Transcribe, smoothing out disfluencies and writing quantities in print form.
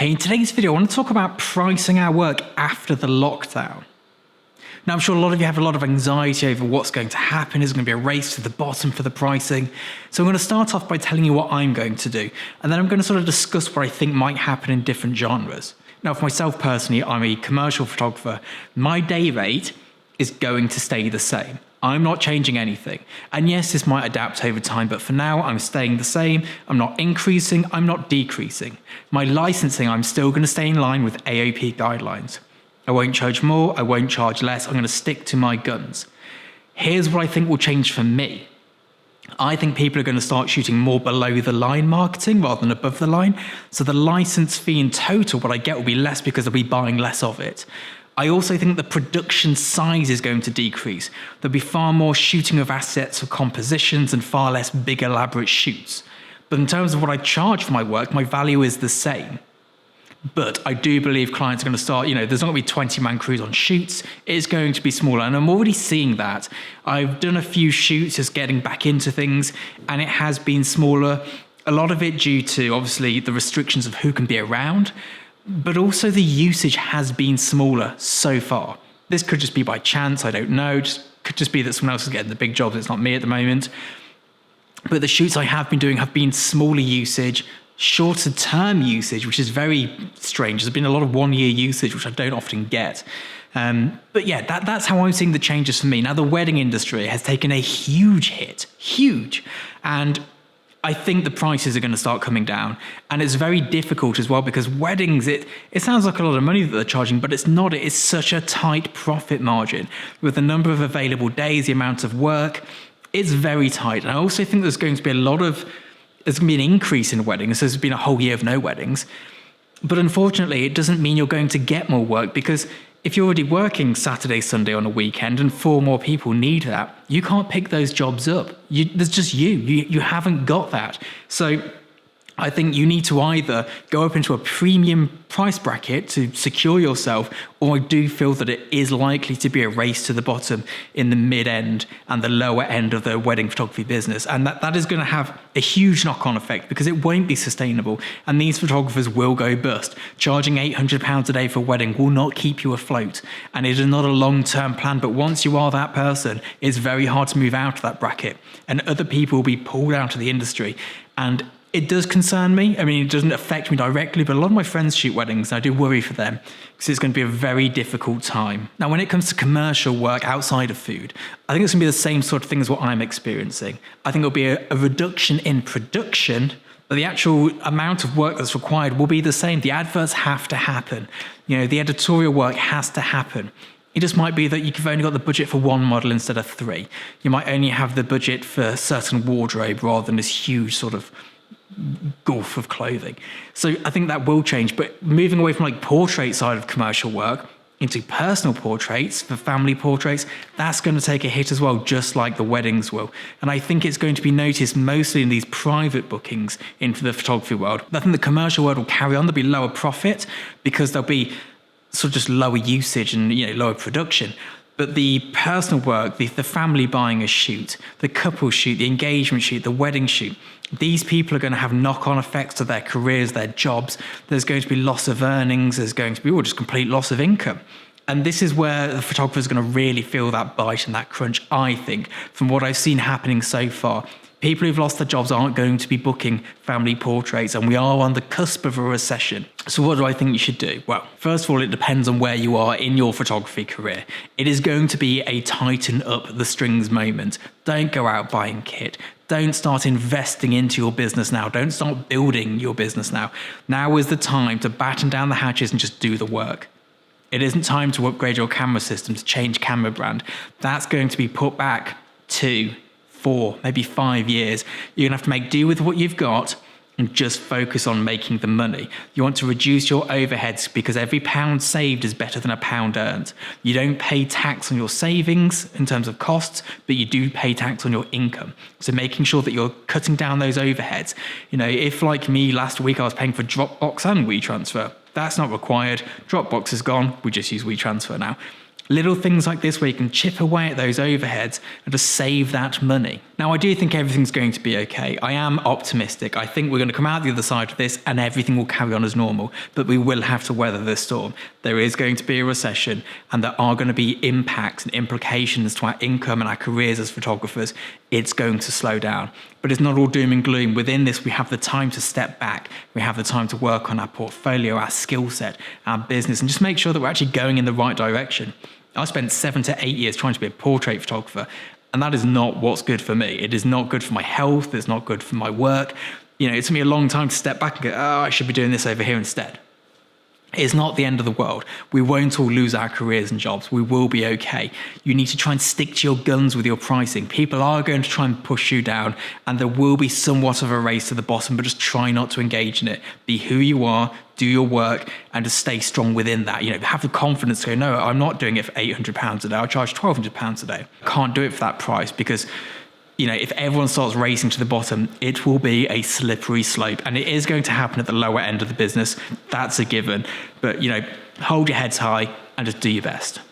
Hey, in today's video, I want to talk about pricing our work after the lockdown. Now, I'm sure a lot of you have a lot of anxiety over what's going to happen. Is it going to be a race to the bottom for the pricing? So I'm going to start off by telling you what I'm going to do, and then I'm going to sort of discuss what I think might happen in different genres. Now, for myself personally, I'm a commercial photographer. My day rate is going to stay the same. I'm not changing anything. And yes, this might adapt over time, but for now, I'm staying the same. I'm not increasing, I'm not decreasing. My licensing, I'm still going to stay in line with AOP guidelines. I won't charge more, I won't charge less, I'm going to stick to my guns. Here's what I think will change for me. I think people are going to start shooting more below the line marketing rather than above the line. So the license fee in total, what I get will be less because I'll be buying less of it. I also think the production size is going to decrease. There'll be far more shooting of assets for compositions and far less big elaborate shoots. But in terms of what I charge for my work, my value is the same. But I do believe clients are going to start, there's not going to be 20-man crews on shoots. It's going to be smaller. And I'm already seeing that. I've done a few shoots just getting back into things, and it has been smaller. A lot of it due to, obviously, the restrictions of who can be around. But also the usage has been smaller so far. This could just be by chance, I don't know. Could just be that someone else is getting the big jobs, it's not me at the moment. But the shoots I have been doing have been smaller usage, shorter term usage, which is very strange. There's been a lot of 1 year usage, which I don't often get. But yeah, that's how I'm seeing the changes for me. Now, the wedding industry has taken a huge hit, huge. And I think the prices are going to start coming down, and it's very difficult as well because weddings, it sounds like a lot of money that they're charging, but it's not. It is such a tight profit margin with the number of available days, the amount of work. It's very tight. And I also think there's going to be there's going to be an increase in weddings. So there's been a whole year of no weddings. But unfortunately, it doesn't mean you're going to get more work because if you're already working Saturday, Sunday on a weekend and 4 more people need that, you can't pick those jobs up. There's just you haven't got that. So I think you need to either go up into a premium price bracket to secure yourself, or I do feel that it is likely to be a race to the bottom in the mid-end and the lower end of the wedding photography business. And that is going to have a huge knock-on effect because it won't be sustainable and these photographers will go bust. Charging £800 a day for a wedding will not keep you afloat, and it is not a long-term plan, but once you are that person, it's very hard to move out of that bracket and other people will be pulled out of the industry. And it does concern me. I mean, it doesn't affect me directly, but a lot of my friends shoot weddings, and I do worry for them because it's going to be a very difficult time. Now, when it comes to commercial work outside of food, I think it's going to be the same sort of thing as what I'm experiencing. I think it'll be a reduction in production, but the actual amount of work that's required will be the same. The adverts have to happen. The editorial work has to happen. It just might be that you've only got the budget for 1 model instead of 3. You might only have the budget for a certain wardrobe rather than this huge sort of gulf of clothing. So I think that will change, but moving away from portrait side of commercial work into personal portraits, for family portraits, that's going to take a hit as well, just like the weddings will. And I think it's going to be noticed mostly in these private bookings into the photography world. I think the commercial world will carry on. There'll be lower profit because there'll be sort of just lower usage and lower production. But the personal work, the family buying a shoot, the couple shoot, the engagement shoot, the wedding shoot, these people are going to have knock-on effects to their careers, their jobs. There's going to be loss of earnings. There's going to be just complete loss of income. And this is where the photographer is going to really feel that bite and that crunch, I think, from what I've seen happening so far. People who've lost their jobs aren't going to be booking family portraits, and we are on the cusp of a recession. So what do I think you should do? Well, first of all, it depends on where you are in your photography career. It is going to be a tighten up the strings moment. Don't go out buying kit. Don't start investing into your business now. Don't start building your business now. Now is the time to batten down the hatches and just do the work. It isn't time to upgrade your camera system, to change camera brand. That's going to be put back 2, 4, maybe 5 years. You're going to have to make do with what you've got and just focus on making the money. You want to reduce your overheads because every pound saved is better than a pound earned. You don't pay tax on your savings in terms of costs, but you do pay tax on your income. So making sure that you're cutting down those overheads. If like me last week, I was paying for Dropbox and WeTransfer, that's not required. Dropbox is gone. We just use WeTransfer now. Little things like this where you can chip away at those overheads and just save that money. Now, I do think everything's going to be okay. I am optimistic. I think we're going to come out the other side of this and everything will carry on as normal, but we will have to weather this storm. There is going to be a recession and there are going to be impacts and implications to our income and our careers as photographers. It's going to slow down, but it's not all doom and gloom. Within this, we have the time to step back. We have the time to work on our portfolio, our skill set, our business, and just make sure that we're actually going in the right direction. I spent 7 to 8 years trying to be a portrait photographer, and that is not what's good for me. It is not good for my health. It's not good for my work. It took me a long time to step back and go, oh, I should be doing this over here instead. It's not the end of the world. We won't all lose our careers and jobs. We will be okay. You need to try and stick to your guns with your pricing. People are going to try and push you down, and there will be somewhat of a race to the bottom, but just try not to engage in it. Be who you are, do your work, and just stay strong within that. Have the confidence to go, no, I'm not doing it for £800 a day. I'll charge £1,200 a day. I can't do it for that price because if everyone starts racing to the bottom, it will be a slippery slope. And it is going to happen at the lower end of the business. That's a given. But, hold your heads high and just do your best.